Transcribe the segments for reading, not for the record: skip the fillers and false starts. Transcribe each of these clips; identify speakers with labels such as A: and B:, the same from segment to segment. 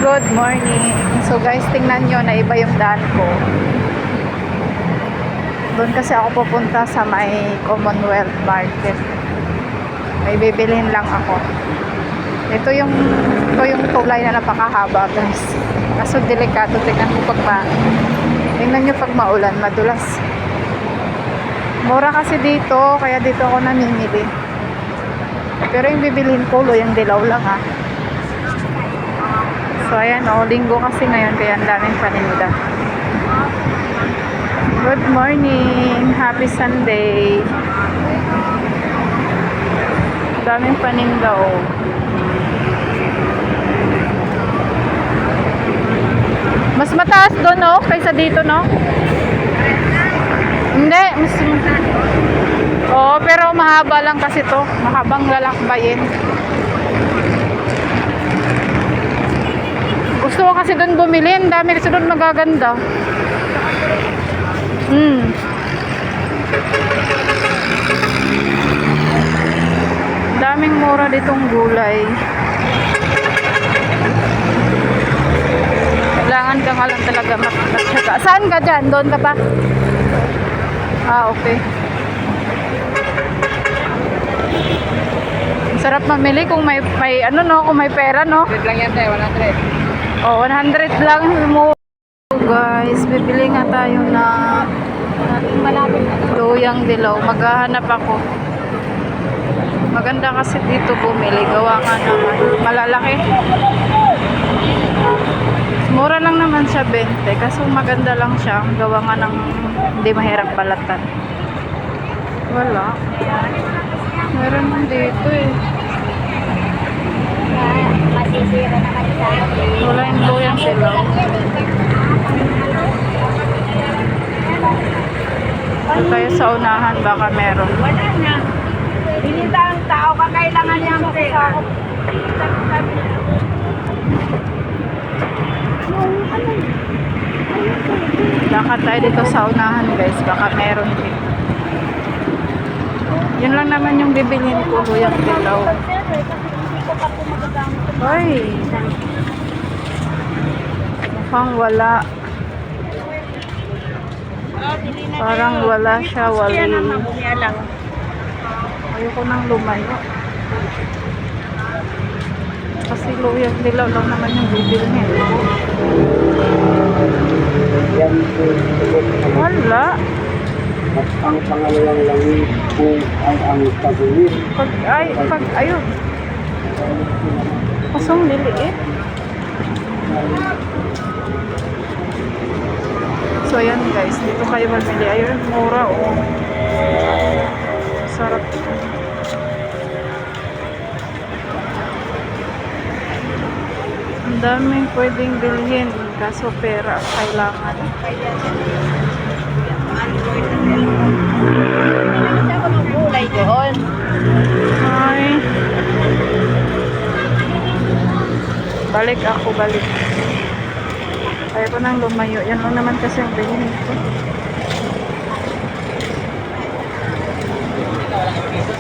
A: Good morning. So guys, tingnan nyo na iba yung daan ko. Doon kasi ako pupunta sa may Commonwealth Market. May bibilhin lang ako. Ito yung tulay na napakahaba guys. Kaso delikado. Tingnan nyo pag maulan, madulas. Mura kasi dito, kaya dito ako namimili. Pero yung bibilhin ko, yung dilaw lang ha. So ayan linggo kasi ngayon kaya ang daming paninda. Good morning, happy Sunday. Daming paninda Mas mataas doon kaysa dito Hindi, pero mahaba lang kasi to, mahabang lalakbayin. Gusto ko kasi doon bumili. Ang dami kasi doon magaganda. Daming mura ditong gulay. Kailangan ka nga lang talaga magtyaga. Saan ka dyan? Doon ka pa? Okay. Sarap mamili kung may kung may pera
B: 100 lang yan 100.
A: 100 lang mo. Guys, bibili nga tayo na luyang dilaw. Maghahanap ako. Maganda kasi dito bumili. Gawa nga naman. Malalaki. Mura lang naman siya 20. Kaso maganda lang siya. Gawa nga ng hindi mahirap balatan. Wala. Meron dito
C: Masisira naman sa akin.
A: Wala yung luyang dilaw. Doon tayo sa unahan, baka meron.
C: Wala na. Binita ang tao, kakailangan niya ang pera.
A: Lakad tayo dito sa unahan guys, baka meron din. Yun lang naman yung bibilhin ko, luyang dilaw. Ay, mukhang wala. Parang wala siya, wali. Ayoko nang lumayo. Kasi luyang dilaw lang naman yung bibilhin. Wala.
B: Ang pangalawang langit kung ay ang pag-uwi.
A: Ayun. Kasong liliit. So ayan guys, dito kayo mamili. Ayun, mura sarap. Ang daming pwedeng bilhin. Kaso pera ang kailangan.
C: Gulay doon.
A: Hi. Balik. Kaya ko nang lumayo. Yan lang naman kasi ang bilhin ko.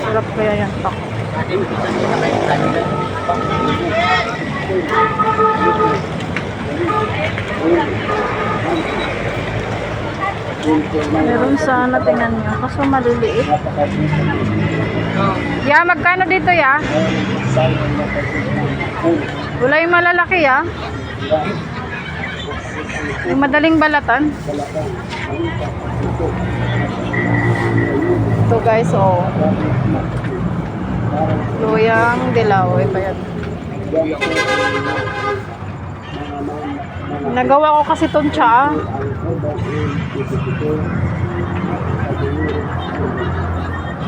A: Sarap kaya yan pak. Meron sana, tingnan nyo. Kaso maliliit. Magkano dito Wala yung malalaki Yung madaling balatan. Ito guys, luyang dilaw. Iba yan. Nagawa ko kasi itong tsaa.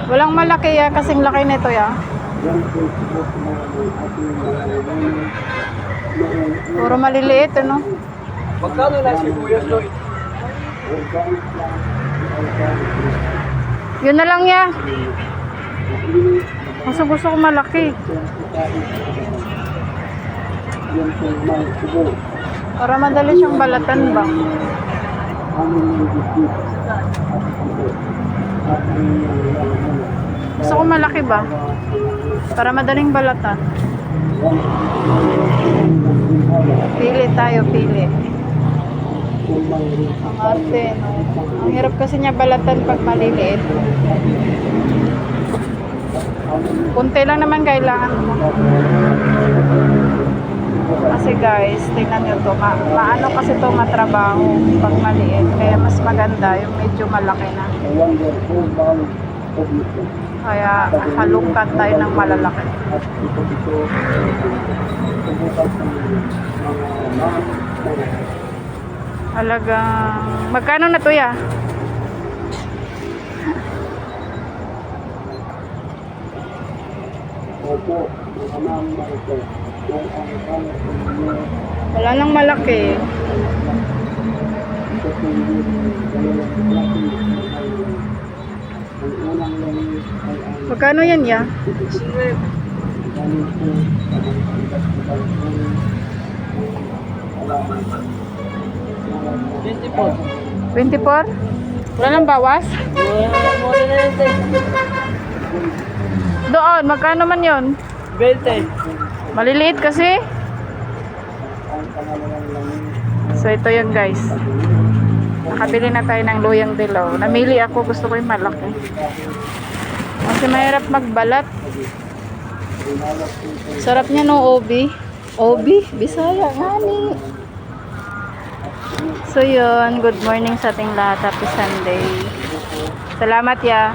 A: Walang malaki kasing laki nito Puro maliliit
B: Magkano na sibuyas doon?
A: Yun na lang gusto ko malaki. Para madali siyang balatan ba? Gusto ko malaki ba? Para madaling balatan. Pili tayo, pili.
B: Kung mayroon ka
A: Ang arte, no? Ang hirap kasi niya balatan pag maliliit. Kunti lang naman kailangan mo. Kasi guys, tingnan nyo to. Maano kasi to matrabaho pag maliit. Kaya mas maganda yung medyo malaki na.
B: wonderful man of you.
A: Kaya halungkat tayo ng malalaki.
B: At ito subukan ng mga ma'am.
A: Talagang, magkano na to ya?
B: Opo, mga ma'am na ito. Kung ang kanya sa inyo,
A: Wala nang malaki.
B: ito po yung dalawang klase ay ang unang langis ay ang
A: Magkano yan ya?
B: galing po sa mga iba't-ibang uri ng halaman.
A: 24? Wala nang bawas? Doon, magkano man yon?
C: 20.
A: Maliliit kasi.
B: Ang pangalawang langis
A: So ito yun guys. Nakabili na tayo ng luyang dilaw. Namili ako, gusto ko yung malaki. Kasi mahirap magbalat. Sarap niya no, Obi. Obi, Bisaya, ngani. So yun, good morning sa ating lahat. Happy Sunday. Salamat ya.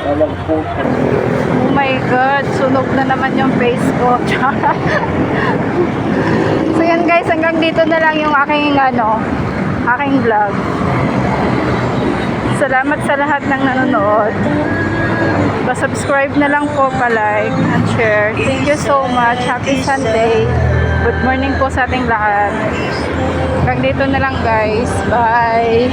B: Walang po
A: Oh my God, sunog na naman yung face ko. So yun guys, hanggang dito na lang yung aking aking vlog. Salamat sa lahat ng nanonood. Pa-subscribe na lang po, pa-like and share. Thank you so much. Happy Sunday. Good morning po sa ating lahat. Hanggang dito na lang guys. Bye.